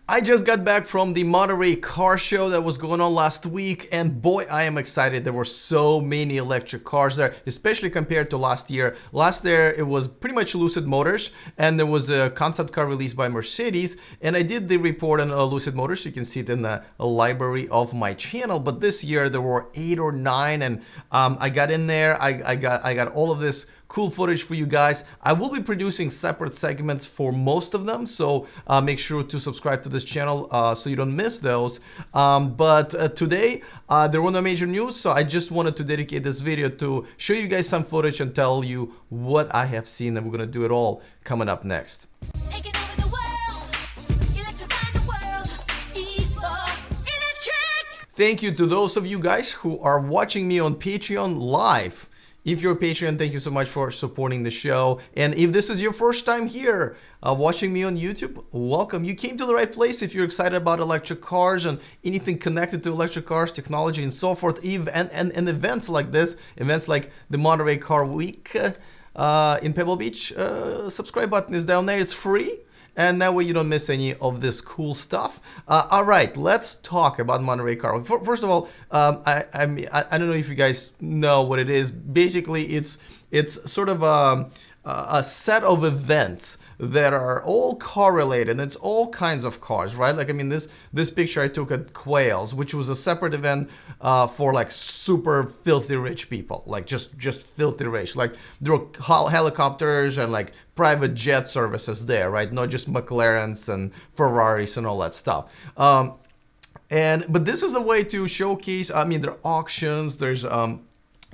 I just got back from the Monterey Car Show that was going on last week, and boy, I am excited. There were so many electric cars there, especially compared to last year. Last year, it was pretty much Lucid Motors, and there was a concept car released by Mercedes, and I did the report on Lucid Motors. You can see it in the library of my channel, but this year there were 8 or 9, and I got in there. I got all of this cool footage for you guys. I will be producing separate segments for most of them, so make sure to subscribe to this channel so you don't miss those. But today there were no major news, so I just wanted to dedicate this video to show you guys some footage and tell you what I have seen, and we're gonna do it all coming up next. Thank you to those of you guys who are watching me on Patreon live. If you're a Patreon, thank you so much for supporting the show. And if this is your first time here watching me on YouTube, welcome. You came to the right place if you're excited about electric cars and anything connected to electric cars, technology, and so forth. And events like this, events like the Monterey Car Week in Pebble Beach. Subscribe button is down there. It's free. And that way you don't miss any of this cool stuff. All right, let's talk about Monterey Car. First of all, I don't know if you guys know what it is. Basically, it's sort of a set of events that are all car related. It's all kinds of cars, right? Like, I mean, this picture I took at Quails, which was a separate event for like super filthy rich people, like just filthy rich. Like there were helicopters and like private jet services there, right? Not just McLarens and Ferraris and all that stuff. But this is a way to showcase. I mean, there are auctions. There's a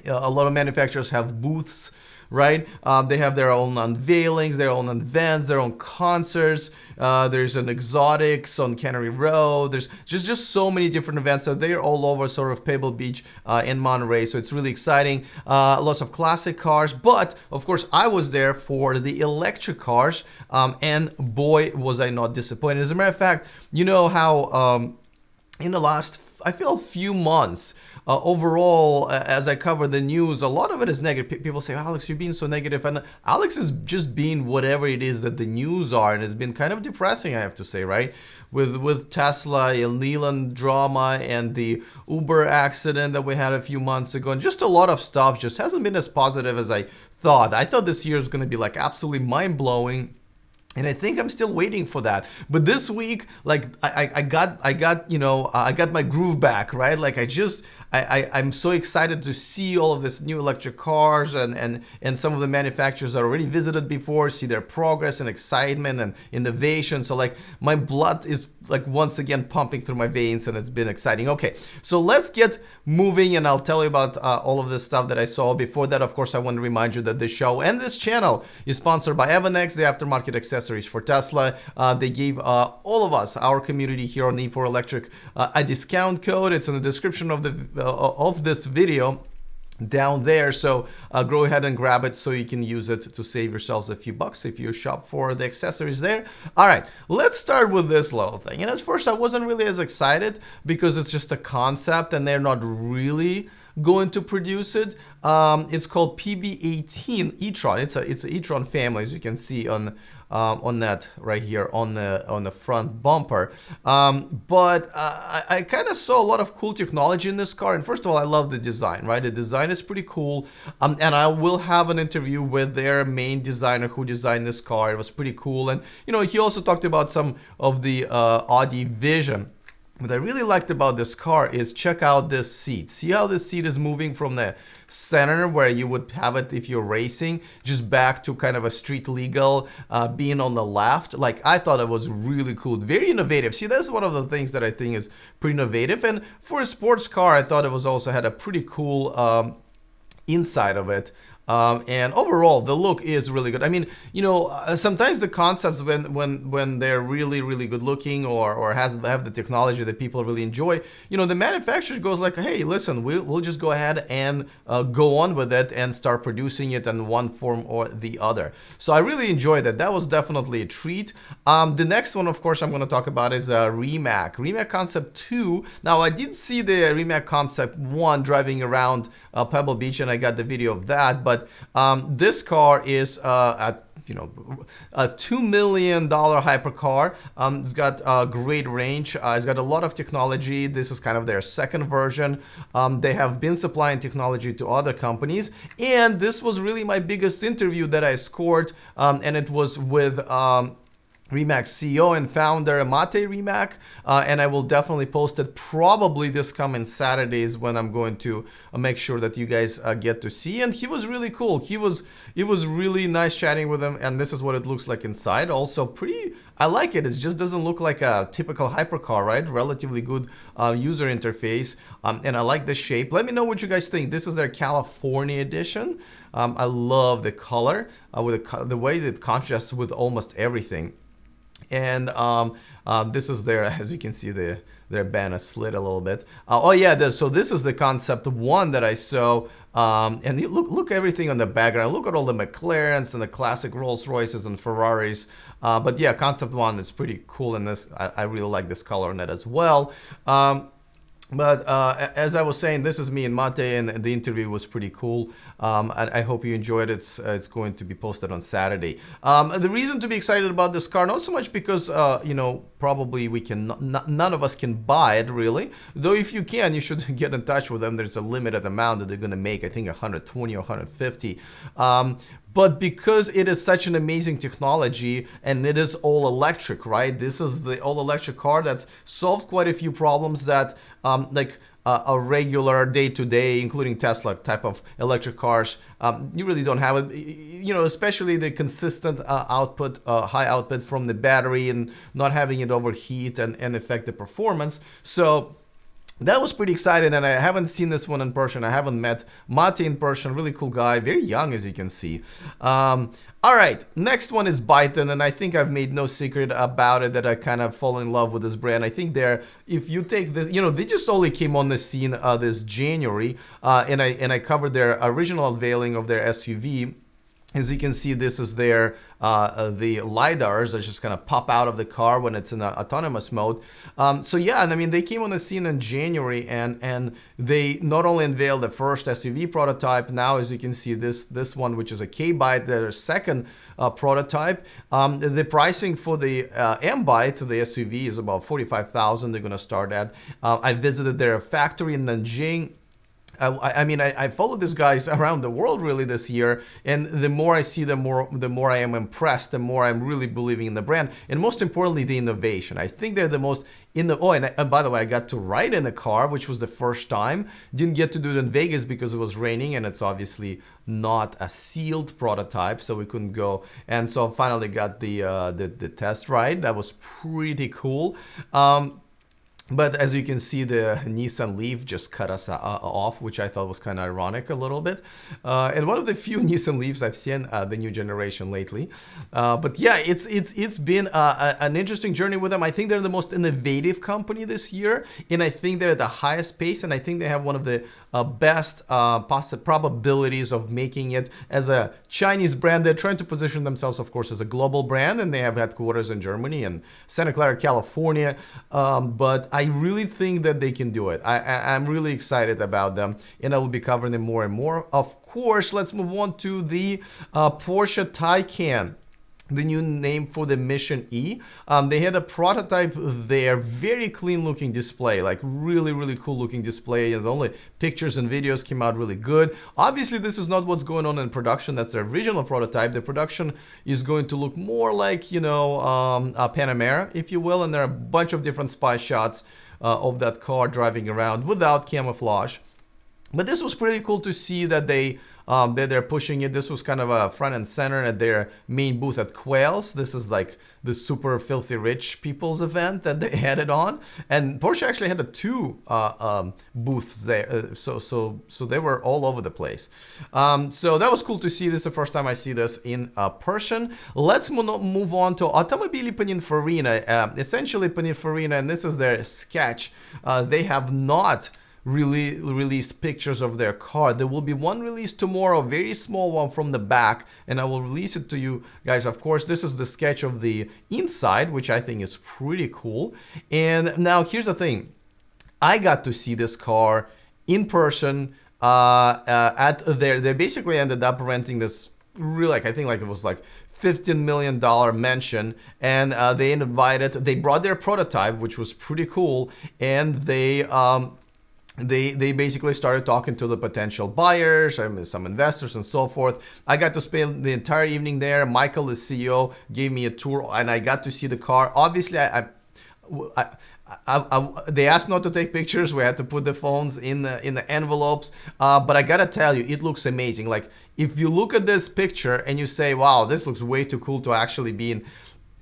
lot of manufacturers have booths, right? They have their own unveilings, their own events, their own concerts. There's an exotics on Cannery Row. There's just so many different events. So they're all over sort of Pebble Beach in Monterey. So it's really exciting. Lots of classic cars. But of course, I was there for the electric cars. And boy, was I not disappointed. As a matter of fact, you know how in the last, I feel, few months, overall, as I cover the news, a lot of it is negative. People say, Alex, you're being so negative. And Alex is just being whatever it is that the news are. And it's been kind of depressing, I have to say, right? With Tesla, Leland drama, and the Uber accident that we had a few months ago. And just a lot of stuff just hasn't been as positive as I thought. I thought this year was going to be like absolutely mind-blowing. And I think I'm still waiting for that. But this week, like I got my groove back, right? Like I'm so excited to see all of this new electric cars and some of the manufacturers I already visited before, see their progress and excitement and innovation. So like my blood is like once again pumping through my veins, and it's been exciting. Okay, so let's get moving, and I'll tell you about all of this stuff that I saw. Before that, of course, I want to remind you that this show and this channel is sponsored by Avanex, the aftermarket accessories for Tesla. They gave all of us, our community here on E4Electric, a discount code. It's in the description of this video down there, so go ahead and grab it so you can use it to save yourselves a few bucks if you shop for the accessories there. All right, let's start with this little thing. And at first I wasn't really as excited because it's just a concept and they're not really going to produce it. It's called PB18 e-tron. It's a e-tron family, as you can see on that right here on the front bumper. But I kind of saw a lot of cool technology in this car. And first of all, I love the design, right? The design is pretty cool. And I will have an interview with their main designer who designed this car. It was pretty cool. And you know, he also talked about some of the Audi vision. What I really liked about this car is check out this seat. See how this seat is moving from the center where you would have it if you're racing, just back to kind of a street legal being on the left. Like, I thought it was really cool, very innovative. See, that's one of the things that I think is pretty innovative. And for a sports car, I thought it was also had a pretty cool inside of it. And overall, the look is really good. I mean, you know, sometimes the concepts when they're really good looking or have the technology that people really enjoy, you know, the manufacturer goes like, hey, listen, we'll just go ahead and go on with it and start producing it in one form or the other. So I really enjoyed that. That was definitely a treat. The next one, of course, I'm going to talk about is Rimac Concept 2. Now, I did see the Rimac Concept 1 driving around Pebble Beach, and I got the video of that, but but this car is at a $2 million hypercar. It's got a great range. It's got a lot of technology. This is kind of their second version. They have been supplying technology to other companies. And this was really my biggest interview that I scored. And it was with Remax CEO and founder Mate Rimac, and I will definitely post it probably this coming Saturdays when I'm going to make sure that you guys get to see. And he was really cool. It was really nice chatting with him, and this is what it looks like inside. Also pretty, I like it. It just doesn't look like a typical hypercar, right? Relatively good user interface, and I like the shape. Let me know what you guys think. This is their California edition. I love the color, with the way that it contrasts with almost everything. And this is their, as you can see, their band is slid a little bit. Oh yeah, so this is the concept one that I saw. And look everything on the background. Look at all the McLarens and the classic Rolls Royces and Ferraris. But yeah, concept one is pretty cool in this. I really like this color in it as well. But as I was saying, this is me and Mate, and the interview was pretty cool. I hope you enjoyed it. It's going to be posted on Saturday. The reason to be excited about this car, not so much because, probably we can, none of us can buy it really. Though if you can, you should get in touch with them. There's a limited amount that they're going to make, I think 120 or 150. But because it is such an amazing technology and it is all electric, right? This is the all electric car that's solved quite a few problems that a regular day-to-day, including Tesla type of electric cars, you really don't have it. Especially the consistent output, high output from the battery, and not having it overheat and affect the performance. So that was pretty exciting, and I haven't seen this one in person. I haven't met Mate in person. Really cool guy, very young as you can see. All right, next one is Byton, and I think I've made no secret about it that I kind of fall in love with this brand. I think if you take this, they just only came on the scene this January, and I covered their original unveiling of their SUV. As you can see, this is their the lidars that just kind of pop out of the car when it's in autonomous mode. So yeah, and I mean, they came on the scene in January, and they not only unveiled the first SUV prototype. Now, as you can see, this one, which is a k-byte, their second prototype. The pricing for the m-byte, the SUV, is about $45,000. They're going to start at. I visited their factory in Nanjing. I follow these guys around the world really this year, and the more I see them, the more I am impressed, the more I'm really believing in the brand, and most importantly, the innovation. I think they're the most and by the way, I got to ride in a car, which was the first time. Didn't get to do it in Vegas because it was raining, and it's obviously not a sealed prototype, so we couldn't go. And so finally got the test ride. That was pretty cool. But as you can see, the Nissan Leaf just cut us off, which I thought was kind of ironic a little bit. And one of the few Nissan Leafs I've seen the new generation lately. But yeah, it's been an interesting journey with them. I think they're the most innovative company this year, and I think they're at the highest pace, and I think they have one of the best probabilities of making it as a Chinese brand. They're trying to position themselves, of course, as a global brand, and they have headquarters in Germany and Santa Clara, California. But I really think that they can do it. I'm really excited about them, and I will be covering them more and more. Of course, let's move on to the Porsche Taycan, the new name for the Mission E. They had a prototype there, very clean looking display, like really cool looking display, and only pictures and videos came out really good. Obviously, this is not what's going on in production. That's the original prototype. The production is going to look more like, a Panamera, if you will, and there are a bunch of different spy shots of that car driving around without camouflage. But this was pretty cool to see that they're pushing it. This was kind of a front and center at their main booth at Quails. This is like the super filthy rich people's event that they had it on. And Porsche actually had two booths there. So they were all over the place. So that was cool to see. This is the first time I see this in person. Let's move on to Automobili Pininfarina. Essentially Pininfarina, and this is their sketch. They have not really released pictures of their car. There will be one released tomorrow, very small one from the back, and I will release it to you guys. Of course, this is the sketch of the inside, which I think is pretty cool. And now here's the thing. I got to see this car in person at they basically ended up renting this really, like, I think like it was like $15 million mansion, and they brought their prototype, which was pretty cool, and they basically started talking to the potential buyers, I mean, some investors and so forth. I got to spend the entire evening there. Michael, the CEO, gave me a tour, and I got to see the car. Obviously, they asked not to take pictures. We had to put the phones in the envelopes. But I gotta tell you, it looks amazing. Like, if you look at this picture and you say, "Wow, this looks way too cool to actually be in,"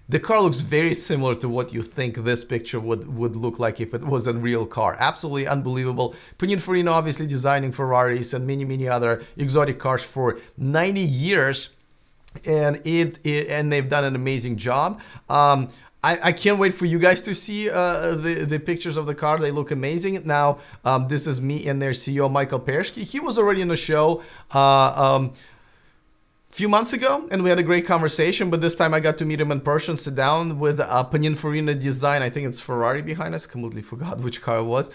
the car looks very similar to what you think this picture would look like if it was a real car. Absolutely unbelievable. Pininfarina obviously designing Ferraris and many other exotic cars for 90 years, and and they've done an amazing job. I can't wait for you guys to see the pictures of the car. They look amazing. Now, this is me and their CEO, Michael Persky. He was already in the show few months ago, and we had a great conversation, but this time I got to meet him in person, sit down with Pininfarina design. I think it's Ferrari behind us. Completely forgot which car it was.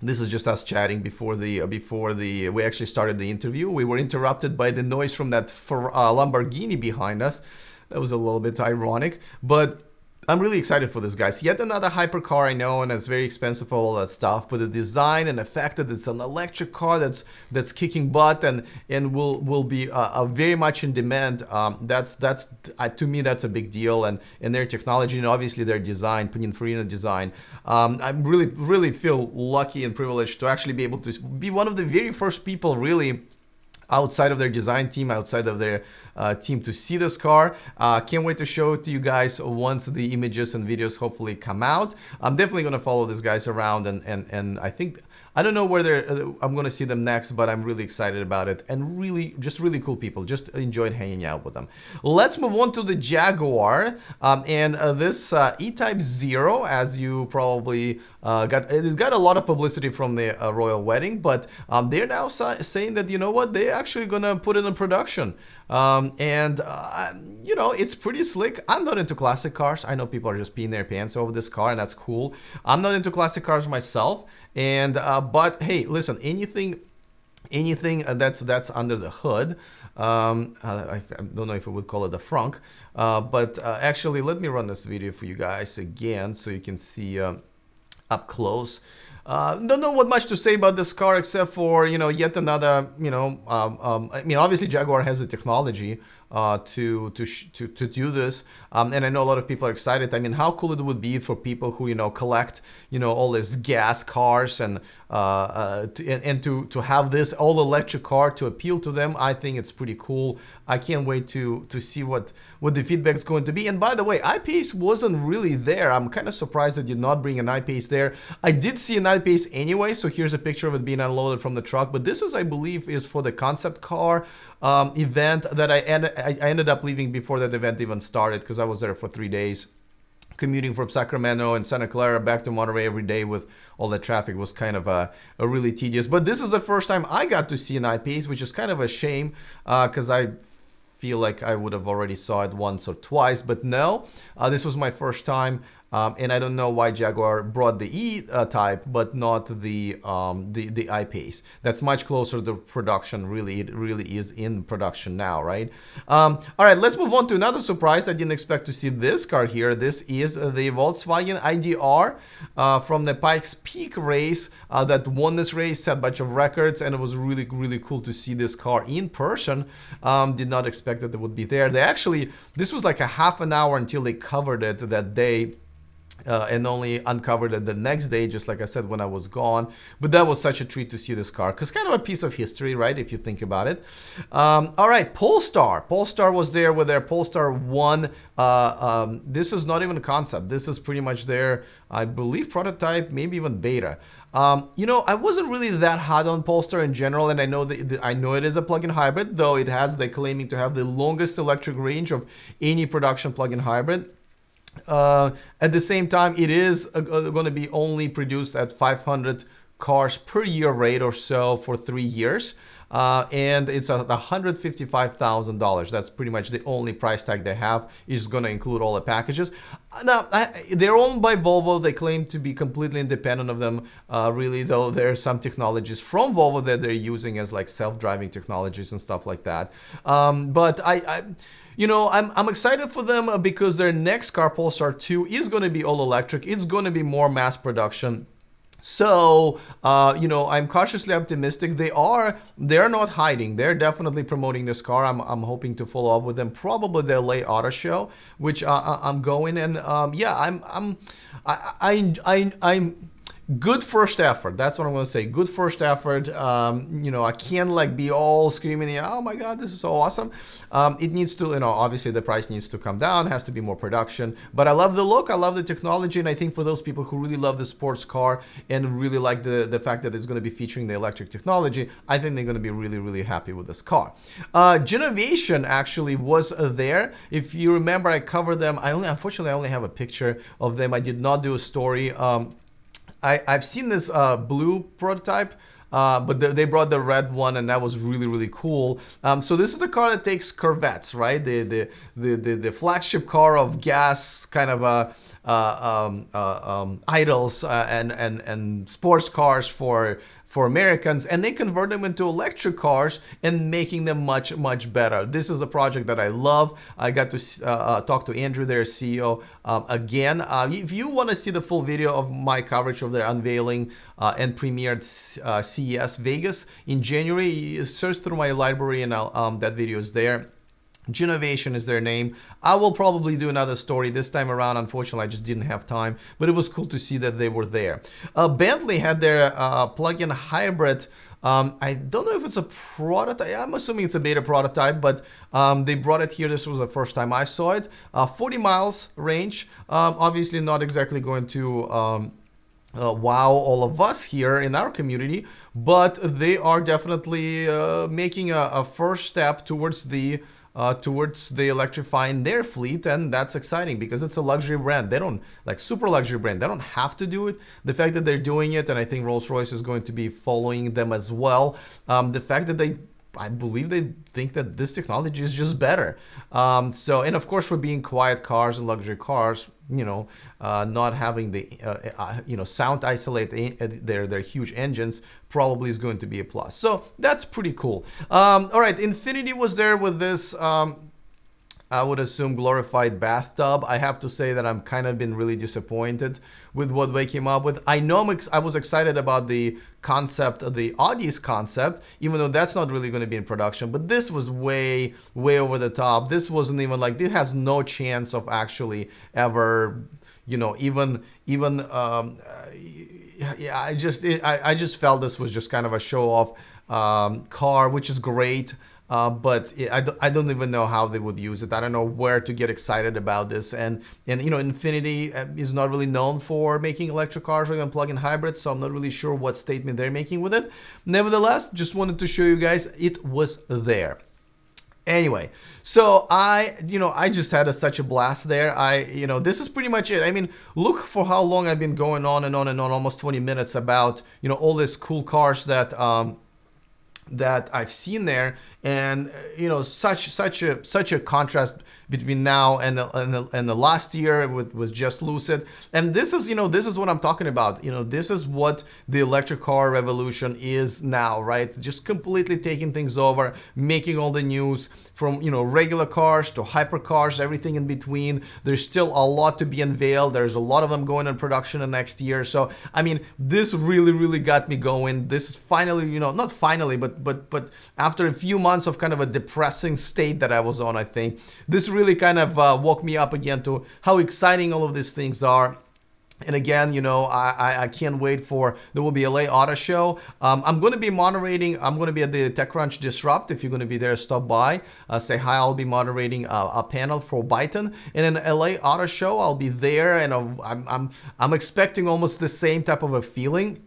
This is just us chatting before we actually started the interview. We were interrupted by the noise from that Lamborghini behind us. That was a little bit ironic, but I'm really excited for this, guys. Yet another hypercar, I know, and it's very expensive for all that stuff, but the design and the fact that it's an electric car that's kicking butt and will be very much in demand, that's to me, that's a big deal. And their technology and obviously their design, Pininfarina design, I really feel lucky and privileged to actually be able to be one of the very first people really outside of their design team, outside of their team, to see this car. Can't wait to show it to you guys once the images and videos hopefully come out. I'm definitely going to follow these guys around, and I think, I don't know where I'm going to see them next, but I'm really excited about it, and really cool people. Just enjoyed hanging out with them. Let's move on to the Jaguar, and this E-Type Zero, as you probably it's got a lot of publicity from the royal wedding, but they're now saying that, you know what, they're actually going to put it in production. You know, it's pretty slick. I'm not into classic cars. I know people are just peeing their pants over this car, and that's cool. I'm not into classic cars myself, and but hey, listen, anything that's under the hood, I don't know if I would call it a frunk, but actually, let me run this video for you guys again so you can see up close. Don't know what much to say about this car except for, you know, yet another, you know, I mean, obviously Jaguar has the technology to do this, and I know a lot of people are excited. I mean, how cool it would be for people who, you know, collect, you know, all these gas cars and to have this all electric car to appeal to them. I think it's pretty cool. I can't wait to see what the feedback is going to be. And by the way, I-Pace wasn't really there. I'm kind of surprised they did not bring an I-Pace there. I did see an I-Pace anyway, so here's a picture of it being unloaded from the truck. But this is, I believe, is for the concept car event that I ended up leaving before that event even started, because I was there for 3 days. Commuting from Sacramento and Santa Clara back to Monterey every day with all the traffic was kind of a really tedious. But this is the first time I got to see an I-Pace, which is kind of a shame, because I feel like I would have already saw it once or twice, but no, this was my first time. And I don't know why Jaguar brought the E-Type, but not the I-Pace. That's much closer to production. Really, it really is in production now, right? All right, let's move on to another surprise. I didn't expect to see this car here. This is the Volkswagen IDR from the Pikes Peak race that won this race, set a bunch of records, and it was really cool to see this car in person. Did not expect that it would be there. This was like a half an hour until they covered it that day. And only uncovered it the next day, just like I said, when I was gone. But that was such a treat to see this car, because kind of a piece of history, right, if you think about it. All right, Polestar. Polestar was there with their Polestar 1. This is not even a concept. This is pretty much their, I believe, prototype, maybe even beta. You know, I wasn't really that hot on Polestar in general, and I know it is a plug-in hybrid, though they're claiming to have the longest electric range of any production plug-in hybrid. At the same time, it is going to be only produced at 500 cars per year rate or so for 3 years. and it's $155,000. That's pretty much the only price tag they have. Is going to include all the packages. Now, they're owned by Volvo. They claim to be completely independent of them. Really, though, there are some technologies from Volvo that they're using as like self-driving technologies and stuff like that. But I'm excited for them because their next car, Polestar 2, is going to be all electric. It's going to be more mass production. So, I'm cautiously optimistic. They're not hiding. They're definitely promoting this car. I'm hoping to follow up with them. Probably the LA Auto Show, which I'm going. And I'm good first effort. That's what I'm going to say. Good first effort. I can't like be all screaming, oh my God, this is so awesome. It needs to, obviously the price needs to come down, has to be more production. But I love the look, I love the technology, and I think for those people who really love the sports car and really like the fact that it's going to be featuring the electric technology, I think they're going to be really, really happy with this car. Genovation actually was there. If you remember, I covered them. Unfortunately, I only have a picture of them. I did not do a story. I've seen this blue prototype, but they brought the red one, and that was really, really cool. So this is the car that takes Corvettes, right? The flagship car of gas kind of idols and sports cars for Americans, and they convert them into electric cars and making them much, much better. This is a project that I love. I got to talk to Andrew, their CEO, again. If you want to see the full video of my coverage of their unveiling and premiered CES Vegas in January, search through my library and that video is there. Genovation is their name. I will probably do another story this time around. Unfortunately, I just didn't have time, but it was cool to see that they were there. Bentley had their plug-in hybrid. I don't know if it's a prototype. I'm assuming it's a beta prototype, but they brought it here. This was the first time I saw it. 40 miles range. Obviously not exactly going to wow all of us here in our community, but they are definitely making a first step towards the electrifying their fleet, and that's exciting because it's a luxury brand. They don't super luxury brand. They don't have to do it. The fact that they're doing it, and I think Rolls-Royce is going to be following them as well. The fact that I believe they think that this technology is just better. And of course, for being quiet cars and luxury cars, not having the sound isolate their huge engines probably is going to be a plus. So that's pretty cool. All right, Infiniti was there with this. I would assume glorified bathtub. I have to say that I'm kind of been really disappointed with what they came up with. I know I was excited about the concept, the Audi's concept, even though that's not really going to be in production. But this was way, way over the top. This wasn't even like, it has no chance of actually ever, I just felt this was just kind of a show off car, which is great. But I don't even know how they would use it. I don't know where to get excited about this. And Infiniti is not really known for making electric cars or even plug-in hybrids, so I'm not really sure what statement they're making with it. Nevertheless, just wanted to show you guys it was there. Anyway, so I just had such a blast there. This is pretty much it. I mean, look for how long I've been going on and on and on, almost 20 minutes about, all these cool cars that I've seen there, and such a contrast between now and the last year with just Lucid. And this is what I'm talking about. This is what the electric car revolution is now, right? Just completely taking things over, making all the news from regular cars to hypercars, everything in between. There's still a lot to be unveiled. There's a lot of them going in production in next year. So I mean, this really got me going. This is finally, not finally, but after a few months of kind of a depressing state that I was on, I think this really kind of woke me up again to how exciting all of these things are. And again, I can't wait for, there will be LA Auto Show. I'm going to be moderating. I'm going to be at the TechCrunch Disrupt. If you're going to be there, stop by, say hi. I'll be moderating a panel for Byton. And in LA Auto Show, I'll be there, and I'm expecting almost the same type of a feeling.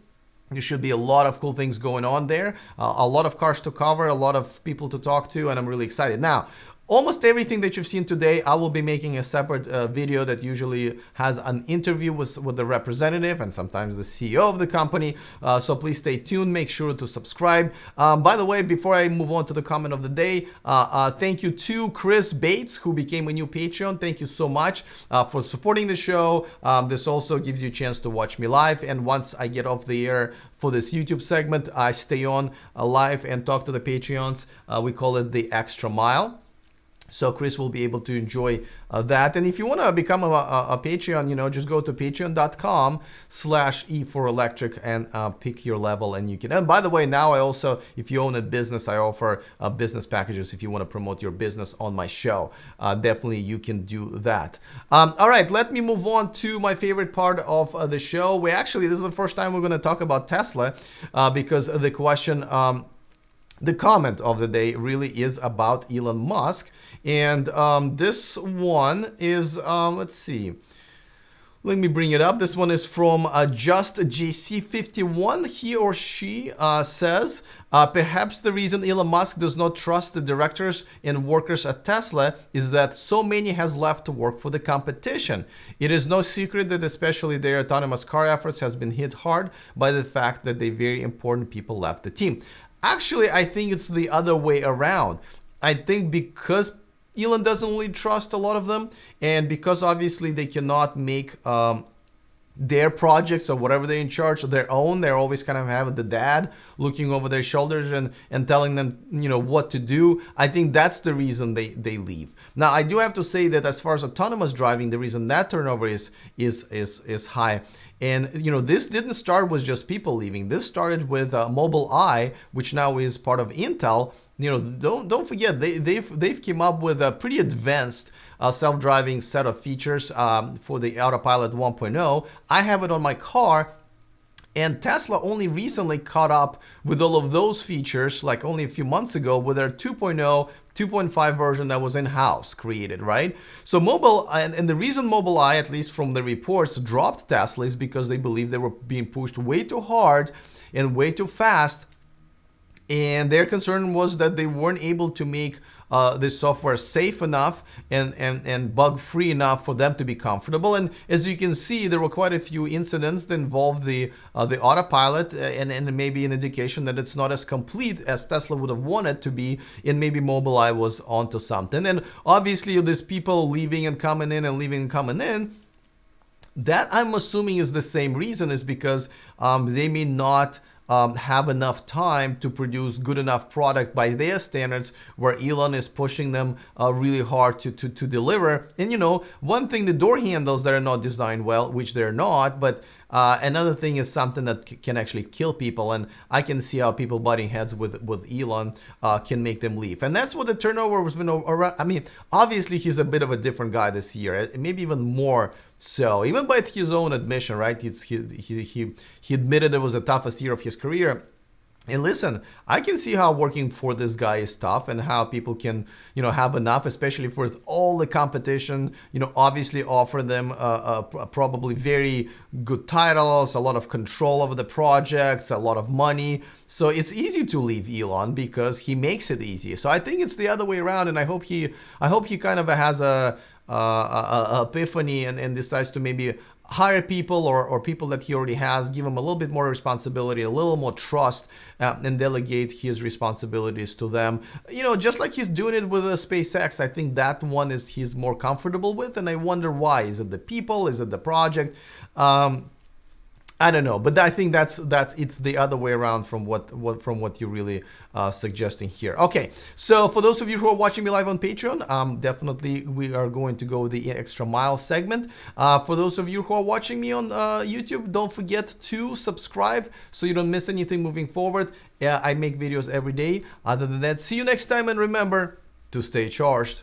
There should be a lot of cool things going on there, a lot of cars to cover, a lot of people to talk to, and I'm really excited. Now, Almost everything that you've seen today, I will be making a separate video that usually has an interview with the representative and sometimes the CEO of the company. So please stay tuned. Make sure to subscribe. By the way, before I move on to the comment of the day, thank you to Chris Bates, who became a new Patreon. Thank you so much for supporting the show. This also gives you a chance to watch me live. And once I get off the air for this YouTube segment, I stay on live and talk to the Patreons. We call it the extra mile. So Chris will be able to enjoy that. And if you want to become a Patreon, just go to patreon.com/E4Electric and pick your level, and you can. And by the way, now I also, if you own a business, I offer business packages if you want to promote your business on my show. Definitely you can do that. All right, let me move on to my favorite part of the show. This is the first time we're going to talk about Tesla because the question, the comment of the day really is about Elon Musk. And this one is, let's see. Let me bring it up. This one is from JustJC51. He or she says, perhaps the reason Elon Musk does not trust the directors and workers at Tesla is that so many has left to work for the competition. It is no secret that especially their autonomous car efforts has been hit hard by the fact that they very important people left the team. Actually, I think it's the other way around. I think because Elon doesn't really trust a lot of them, and because obviously they cannot make their projects or whatever they're in charge of their own, they're always kind of having the dad looking over their shoulders and telling them, what to do. I think that's the reason they leave. Now, I do have to say that as far as autonomous driving, the reason that turnover is high. And this didn't start with just people leaving. This started with Mobileye, which now is part of Intel. Don't forget they've came up with a pretty advanced self-driving set of features for the Autopilot 1.0. I have it on my car. And Tesla only recently caught up with all of those features, like only a few months ago, with their 2.0, 2.5 version that was in-house created, right? So and the reason Mobileye, at least from the reports, dropped Tesla is because they believe they were being pushed way too hard and way too fast. And their concern was that they weren't able to make this software safe enough and bug-free enough for them to be comfortable. And as you can see, there were quite a few incidents that involved the autopilot and maybe an indication that it's not as complete as Tesla would have wanted to be, and maybe Mobileye was onto something. And obviously, there's people leaving and coming in and leaving and coming in. That I'm assuming is the same reason, is because they may not have enough time to produce good enough product by their standards, where Elon is pushing them really hard to deliver. And one thing, the door handles that are not designed well, which they're not, but another thing is something that can actually kill people, and I can see how people butting heads with Elon can make them leave. And that's what the turnover has been around. I mean, obviously he's a bit of a different guy this year, maybe even more so, even by his own admission, right? He admitted it was the toughest year of his career. And listen, I can see how working for this guy is tough, and how people can, have enough, especially with all the competition, obviously offer them probably very good titles, a lot of control over the projects, a lot of money. So it's easy to leave Elon because he makes it easy. So I think it's the other way around, and I hope he kind of has a epiphany and decides to maybe hire people or people that he already has, give him a little bit more responsibility, a little more trust, and delegate his responsibilities to them. Just like he's doing it with SpaceX. I think that one he's more comfortable with, and I wonder why. Is it the people? Is it the project? I don't know, but I think that's it's the other way around from what you're really suggesting here. Okay, so for those of you who are watching me live on Patreon, definitely we are going to go the extra mile segment. For those of you who are watching me on YouTube, don't forget to subscribe so you don't miss anything moving forward. I make videos every day. Other than that, see you next time, and remember to stay charged.